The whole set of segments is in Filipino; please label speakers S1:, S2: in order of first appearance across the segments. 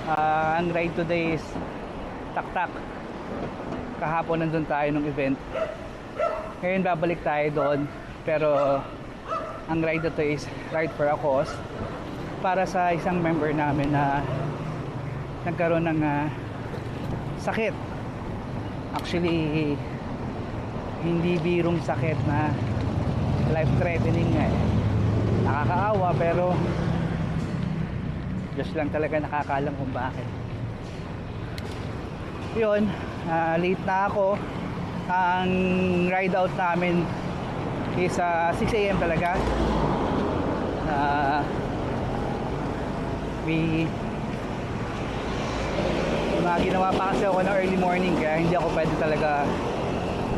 S1: Ang ride today is Taktak. Kahapon nandun tayo nung event. Ngayon babalik tayo doon. Pero ang ride na to is Ride for a Cause, para sa isang member namin na nagkaroon ng sakit. Actually, hindi birong sakit na life-threatening nga eh. Nakakaawa, pero Diyos lang talaga nakakaalam kung bakit. Yun, late na ako. Ang ride out namin is 6 AM talaga. May ginawa pa kasi ako ng early morning, kaya hindi ako pwede talaga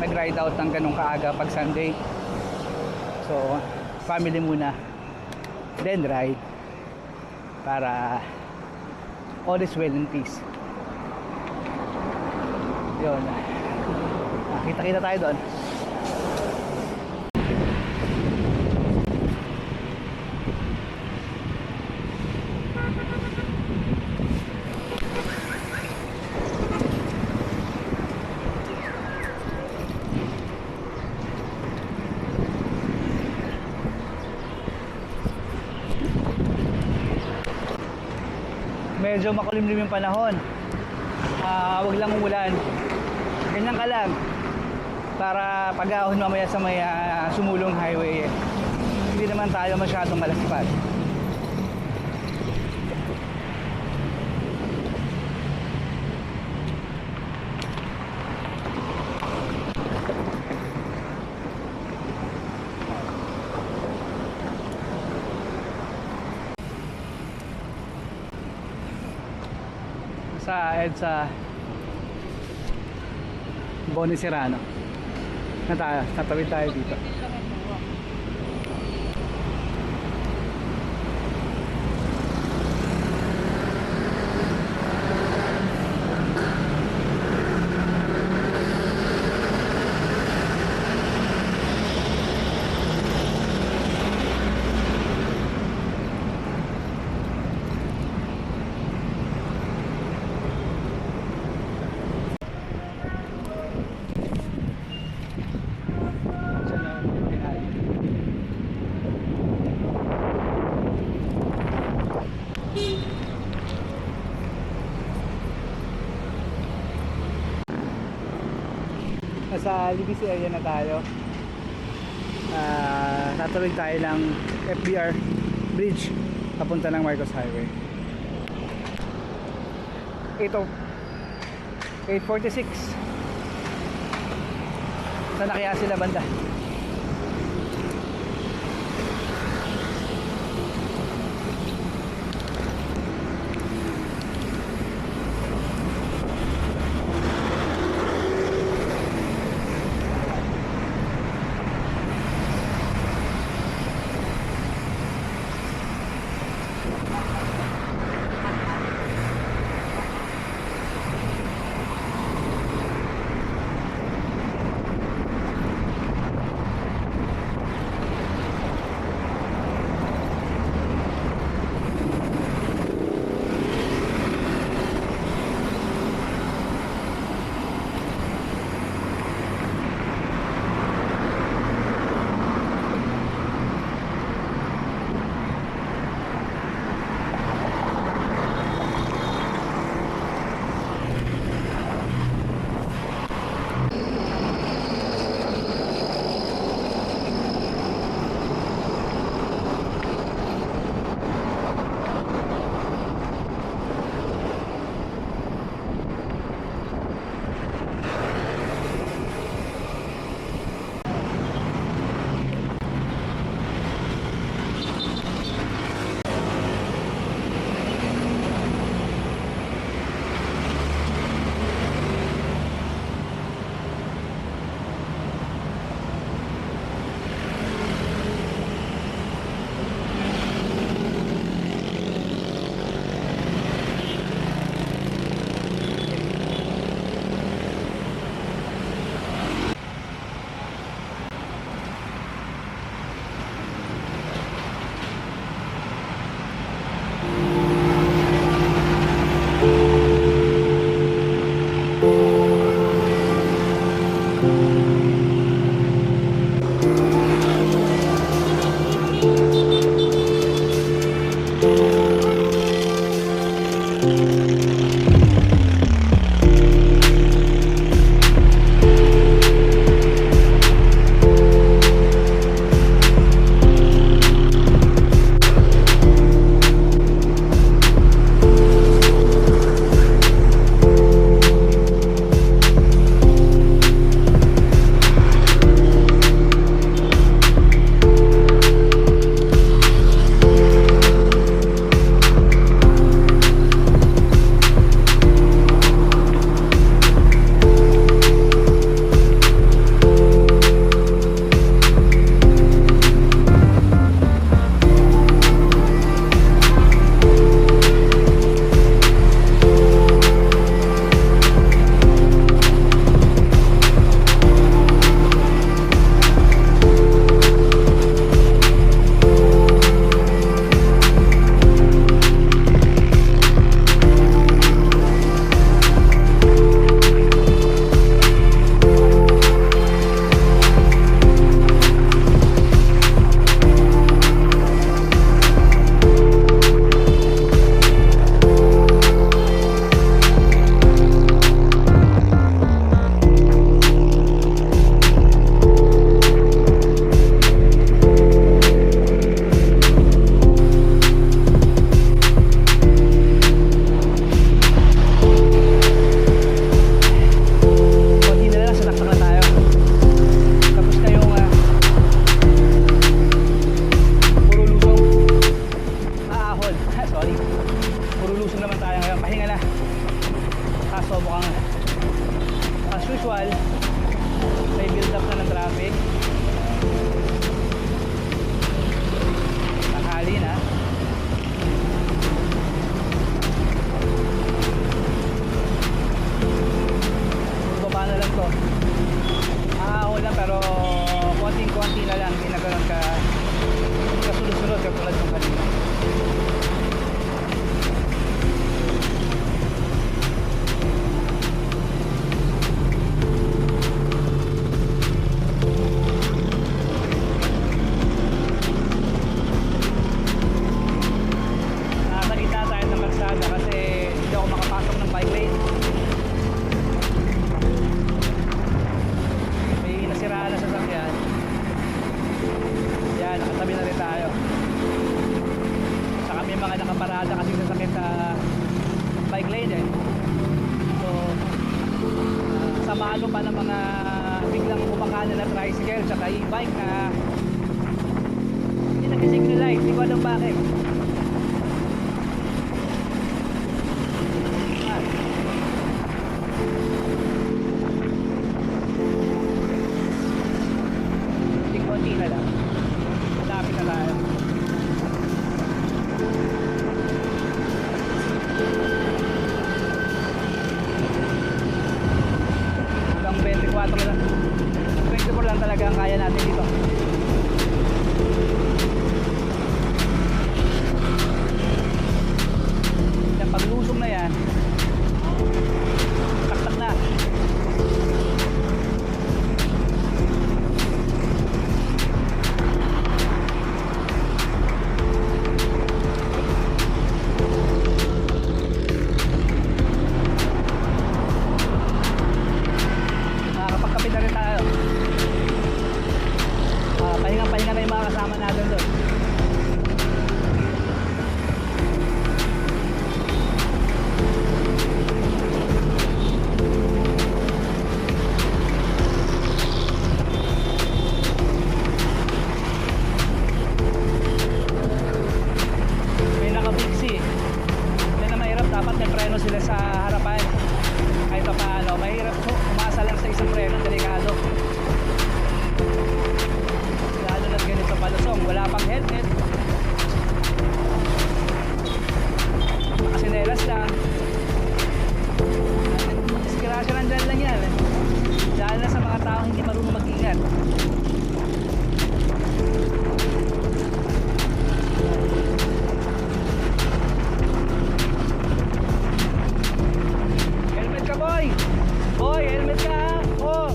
S1: nag-ride out ng ganong kaaga pag Sunday. So, family muna, then ride, para all is well in peace. Yun, kita-kita tayo doon. Medyo makulimlim yung panahon. Wag lang umulan. Ganyan ka lang. Para pag-ahon mamaya sa may sumulong highway, hindi naman tayo masyadong malaspad. Sa EDSA Boni Serrano na tayo, tatawid tayo dito. Nasa Libis area na tayo. Tatawid tayo ng FBR Bridge papunta ng Marcos Highway. Ito 8:46. Saan na kaya sila banda? usual, may build up na ng traffic. Tanghali na. Baba na lang to. Ahon lang pero konting-konti na lang, hindi na ganun kasunod-sunod katulad ng kanina. Nakakita tayo ng kalsada kasi hindi ako makapasok ng bike lane. May nasiraan na sasakyan. Yan, nakatabi na rin tayo. Saka may mga nakaparada kasi sasakyan sa bike lane eh. So, samalo pa ng mga biglang kumakanan na tricycle tsaka e-bike na hindi nag-signalize. Hindi ko alam bakit. Konti na lang. Lapit na tayo. Hanggang 24 lang. 24 lang talaga ang kaya natin dito. Yan, paglusong na yan, taktak na. Nakakapagkapit na rin tayo. Pahinga na yung mga kasama natin doon. May nakapiksi. Hindi na mahirap, dapat may preno sila sa harapan. Kahit pa paano, mahirap umasa lang sa isang preno, delikado. Lalo na't ganito palusong, wala pang helmet. Nakasinelas lang. Disgrasya nandyan lang yan eh. Lalo na sa mga taong hindi marunong mag-ingat. Helmet ka, boy! Boy, helmet ka ha! Oh!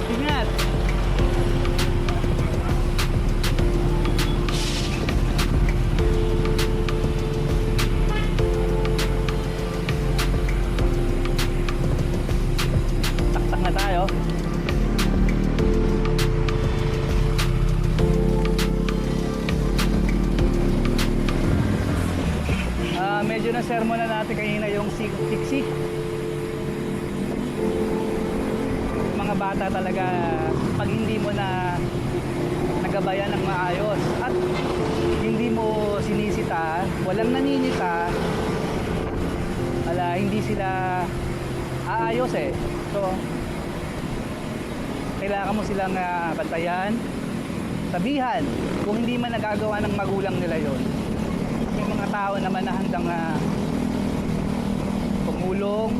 S1: Ingat! Taktak na tayo. Medyo na sermon na natin kanina yung Pixie. Mga bata talaga, pag hindi mo na nagabayan ng maayos at hindi mo sinisita, walang naninita, hindi sila aayos eh. So kailangan mo silang bantayan, sabihan kung hindi man nagagawa ng magulang nila yon. May mga tao naman na handang tumulong,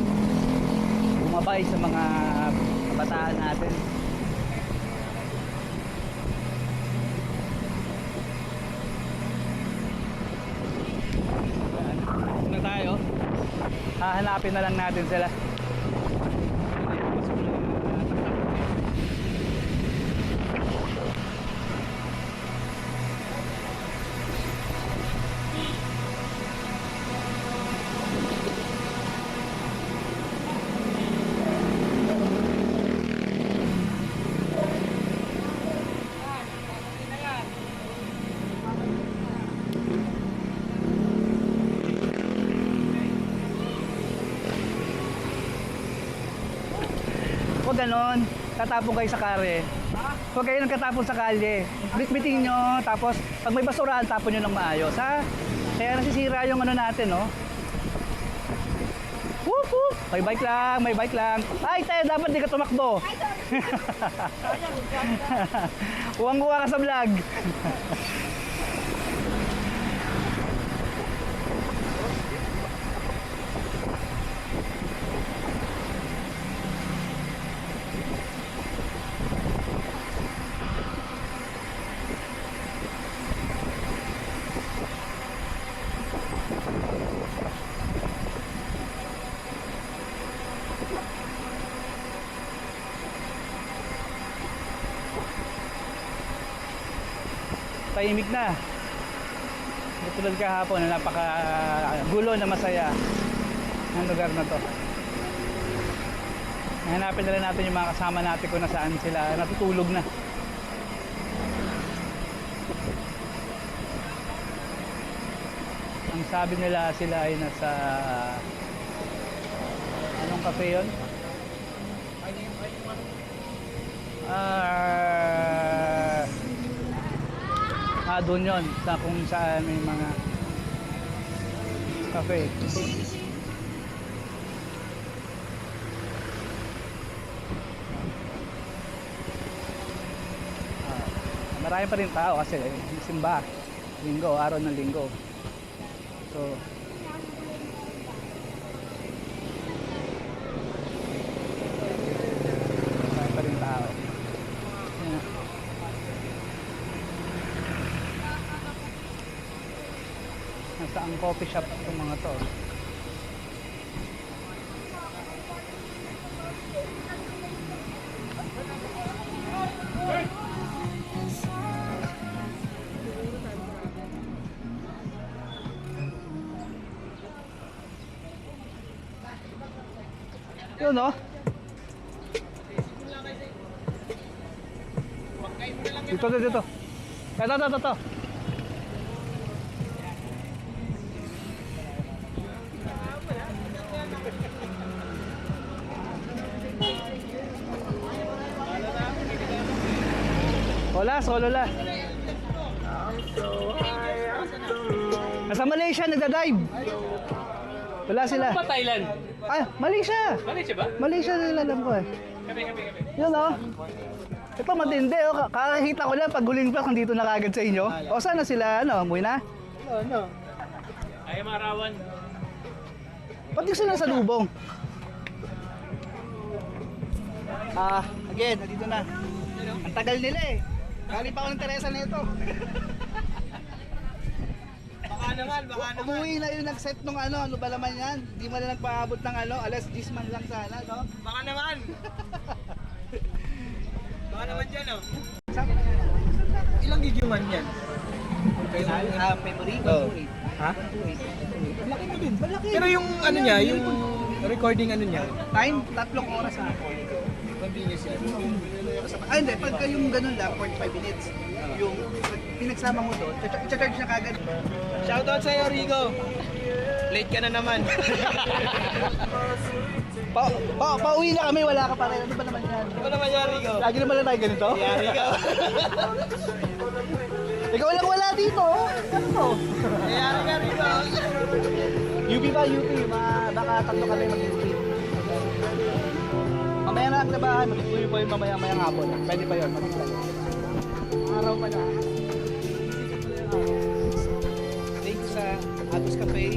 S1: bumabay sa mga kabataan natin. Na tayo, hahanapin na lang natin sila. Huwag ganon. Tatapon kayo sa kare. Huwag kayo nagkatapon sa kalye. Bitbitin nyo, tapos pag may basurahan, tapon nyo ng maayos, ha? Kaya nasisira yung ano natin, no? Whoop, whoop. May bike lang, may bike lang. Ay, tayo, dapat di ka tumakbo. Uwang-uwa ka sa vlog. Tahimik na. Hindi tulad kahapon na napaka gulo na masaya ang lugar na to. Hanapin na lang natin yung mga kasama natin kung nasaan sila natutulog na. Ang sabi nila sila ay nasa anong cafe yun? Doon yun, sa kung saan may mga cafe. Marami pa rin tao kasi simba, linggo, araw ng linggo. So marami pa rin tao. Yan. Nasa ang coffee shop itong mga to. Yun no? Dito. Ito. Wala, solo la. Nasa Malaysia, nagda-dive. Wala sila.
S2: Ano ba Thailand?
S1: Ah, Malaysia.
S2: Malaysia ba?
S1: Malaysia nila alam ko eh.
S2: Kami.
S1: Yun o. Ito matindi o. Kakakita ko lang pag huling vlog dito na kagad sa inyo. O sana sila, ano, umuwi na?
S3: Ano?
S2: Ay, Marawan.
S1: Pati sila sa lubong. Again, nandito na. Ang tagal nila eh. Galing pa ako ng Teresa na ito.
S3: Baka naman.
S1: Umuwi na yung nag-set nung ano ba naman yan? Di man na nagpaabot ng alas 10 man lang sana, no?
S3: Baka naman. Baka naman dyan, oh. Ilang gig yung yan?
S1: Memory?
S3: Oh. Ha?
S1: Malaki na din. Malaki.
S3: Pero yung ano niya, yung recording ano niya?
S1: Time, 3 oras na.
S3: Continuous yan.
S1: Hindi. Pagka yung ganun lang, 45 minutes. Yung pinagsama mo doon, i-charge na kagad.
S3: Shoutout sa'yo, Rico. Late ka na naman.
S1: Pauwi na kami, wala ka pa rin. Ano ba naman yan?
S3: Ano naman yan, Rico?
S1: Lagi naman lang tayo ganito?
S3: Yeah, Rico.
S1: Ikaw lang wala dito. Ano to?
S3: Kaya ka, Rico.
S1: UP ba? UP. Baka 3 kami mag-street. Mamaya na ang labahan. Mag-tuyo pa yung mamaya-mayang hapon. Pwede pa yun. Araw pa na. Thank you sa Agus Cafe.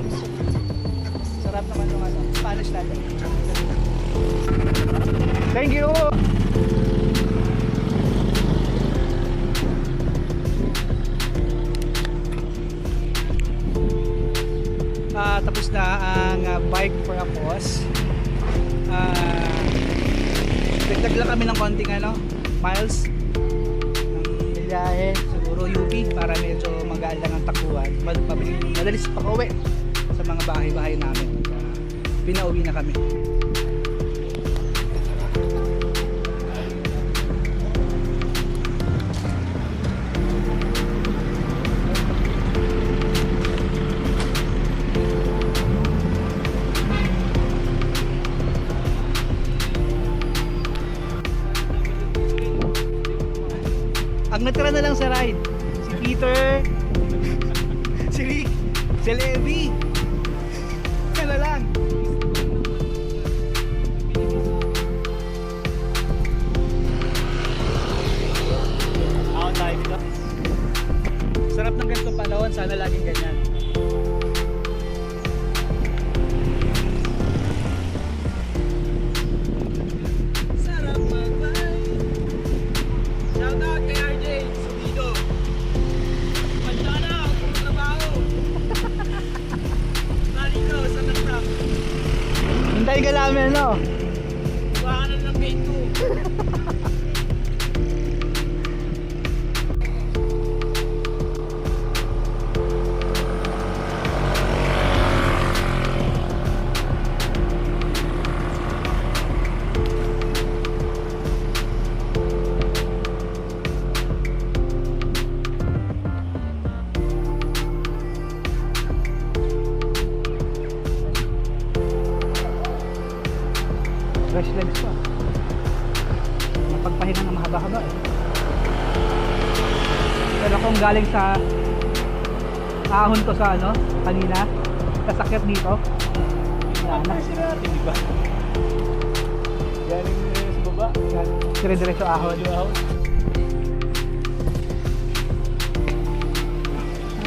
S1: Sarap naman yung ano, Spanish natin. Thank you! Tapos na ang bike for a cause. Dagdag lang kami ng konting miles ng biyahe, siguro UP para medyo magaan lang ang takbuhan. Madalis pa uwi sa mga bahay-bahay namin. Pinauwi na kami. Ang natira na lang sa ride, si Peter, si Rick, si Levi. Yan na lang.
S2: Ako tayo dito.
S1: Sarap ng ganitong panahon, sana laging ganyan.
S3: Sarap mag-bike. Shout out kay RJ Subido. Pagka na ako kung trabaho. Narito sa Taktak.
S1: Hintayin ka namin, no?
S3: Buwanan ng gate 2.
S1: Fresh legs pa. Napagpahinga ng mahaba-haba eh. Pero kung galing sa ahon to sa ano, kanina, kasakit dito. Yan na.
S2: Di ba? Galing sa baba.
S1: Dire-diretso ahon. Ano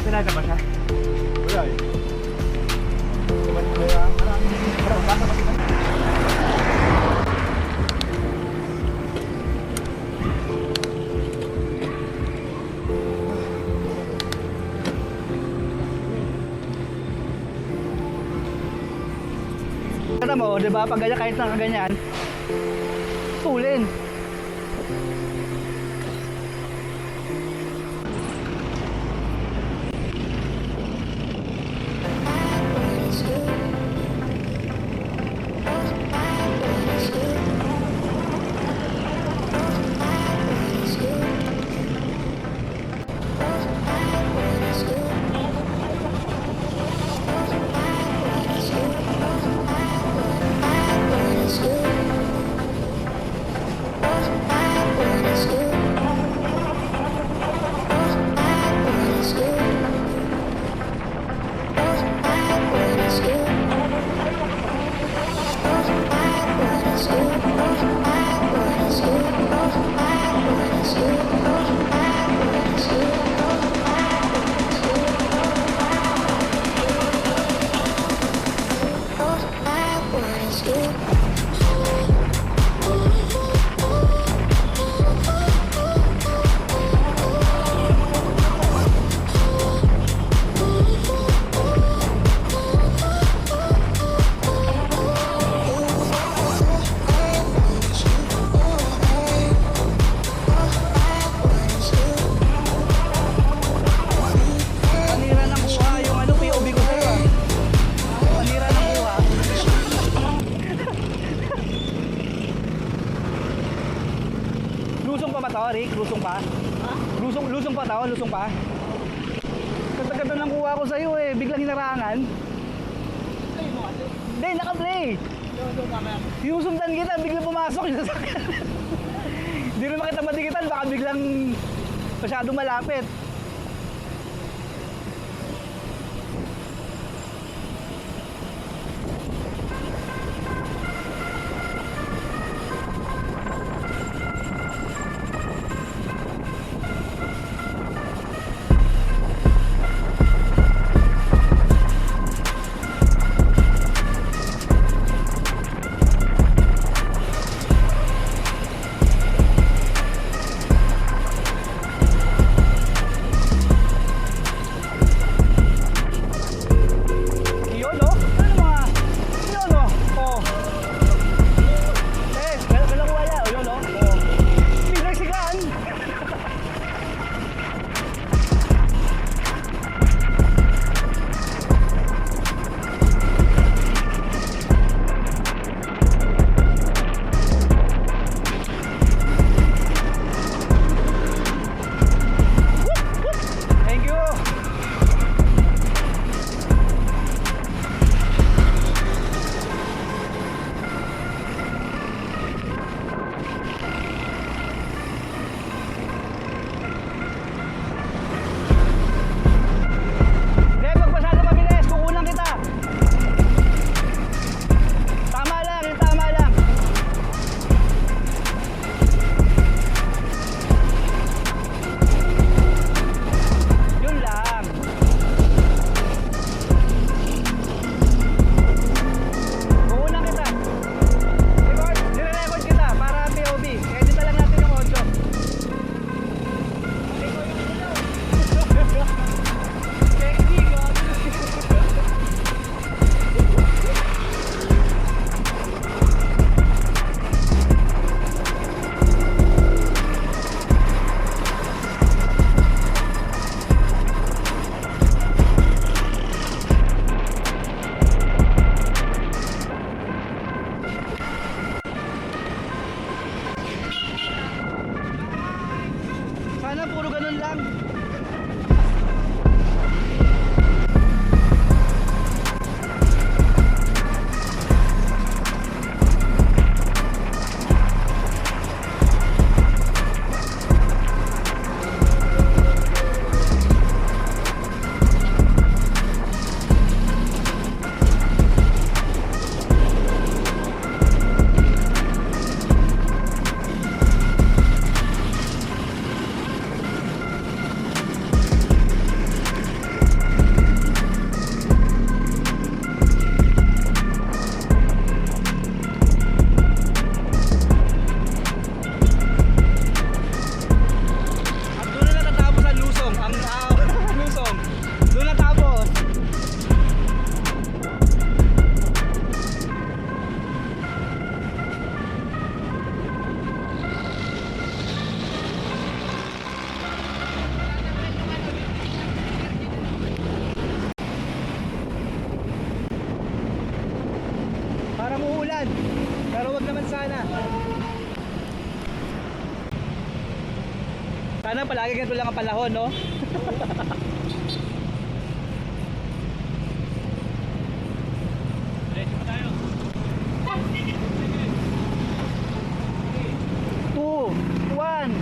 S1: pinata ba siya?
S2: Wala eh.
S1: Alam mo, di ba? Pag ganyan, kahit nakaganyan, tulin. Rick, lusong pa? Lusong pa tao, lusong pa? Kata-kata nang kuha ko sa'yo eh, biglang hinarangan. Hindi, naka-play. Yung sundan kita, biglang pumasok yung sasakyan. Hindi rin makita madikitan, baka biglang masyadong malapit. lang, puro ganun lang. Doon na natapos ang lusong, ang lusong. Doon natapos. Parang uulan, pero wag naman sana. Sana palagi ganito lang ang panahon, no?
S2: Diretso pa tayo.
S1: 2, 1.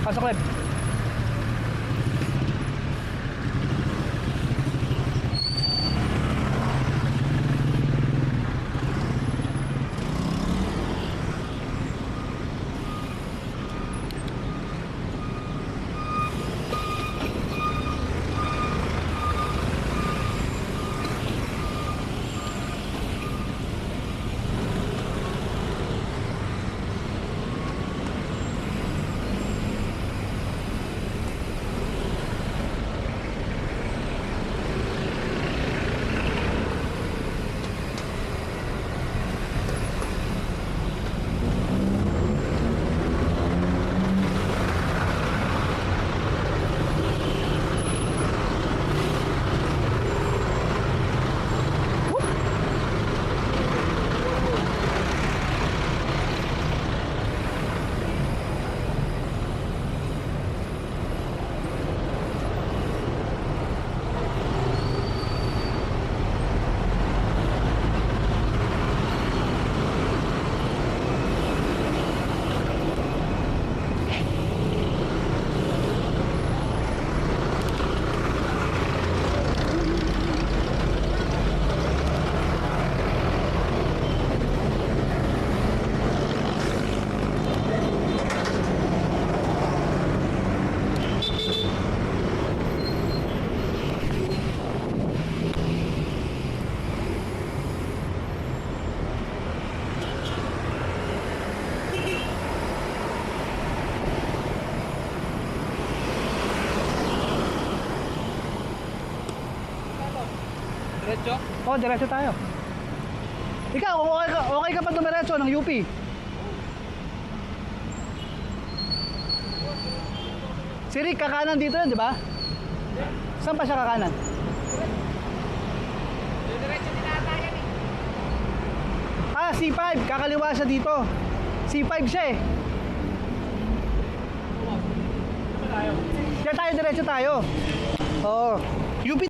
S1: Pasok ulit.
S2: Diretso?
S1: Oo, diretso tayo. Ikaw, okay ka pa dumiretso ng UP? Si Rick, kakanan dito yun, di ba? Saan pa siya kakanan?
S3: Diretso din ata yan eh.
S1: Ah, C5, kakaliwa siya dito. C5 siya eh. Diyan tayo, diretso tayo. Oo. UP.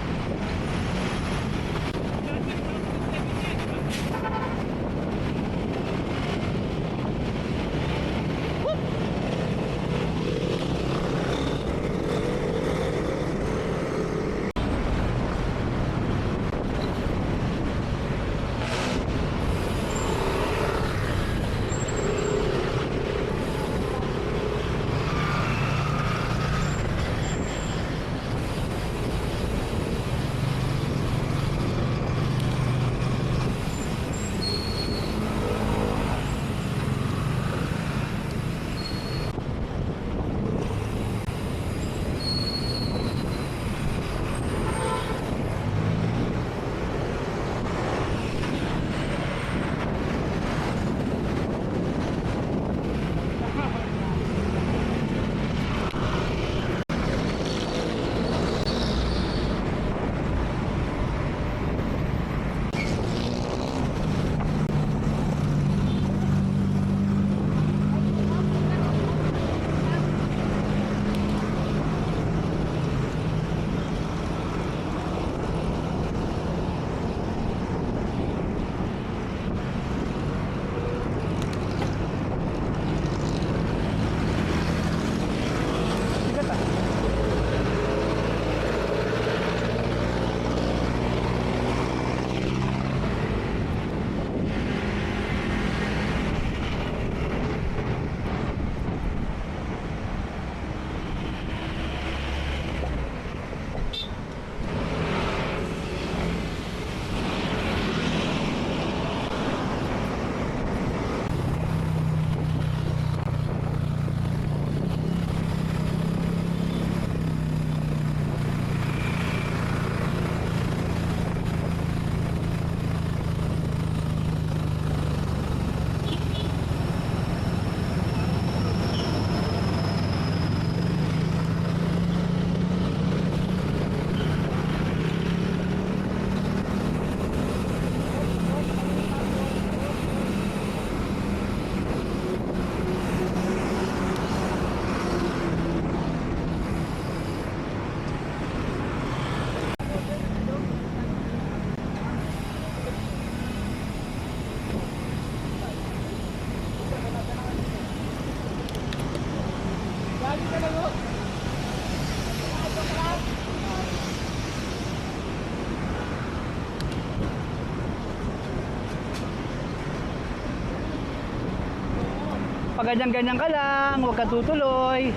S1: pag ganyan-ganyan ka lang, huwag ka tutuloy.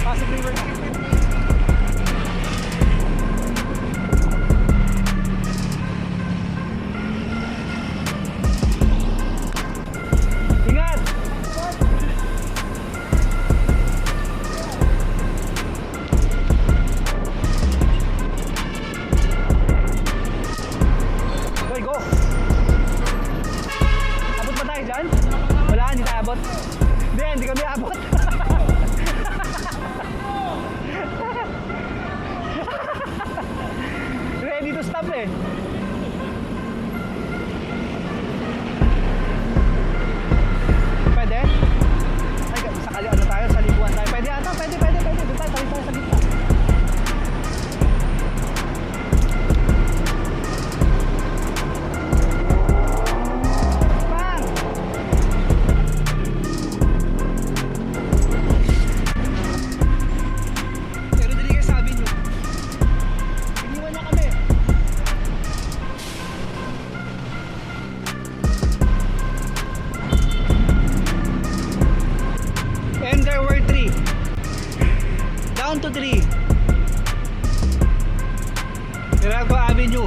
S1: Pasig River na. Ingat! Okay, go! Abot ba tayo dyan? Wala, hindi tayo abot. Hindi kami abot. Ready to stop eh. Pwede? Ay, sakali ano tayo, sa libuan tayo. Pwede ata, pwede. Doon tayo, tayo sa gitna. Bang! Pero dali kayo sabi nyo. Iniwan niya kami. And there were 3. Down to 3. Mirago Avenue.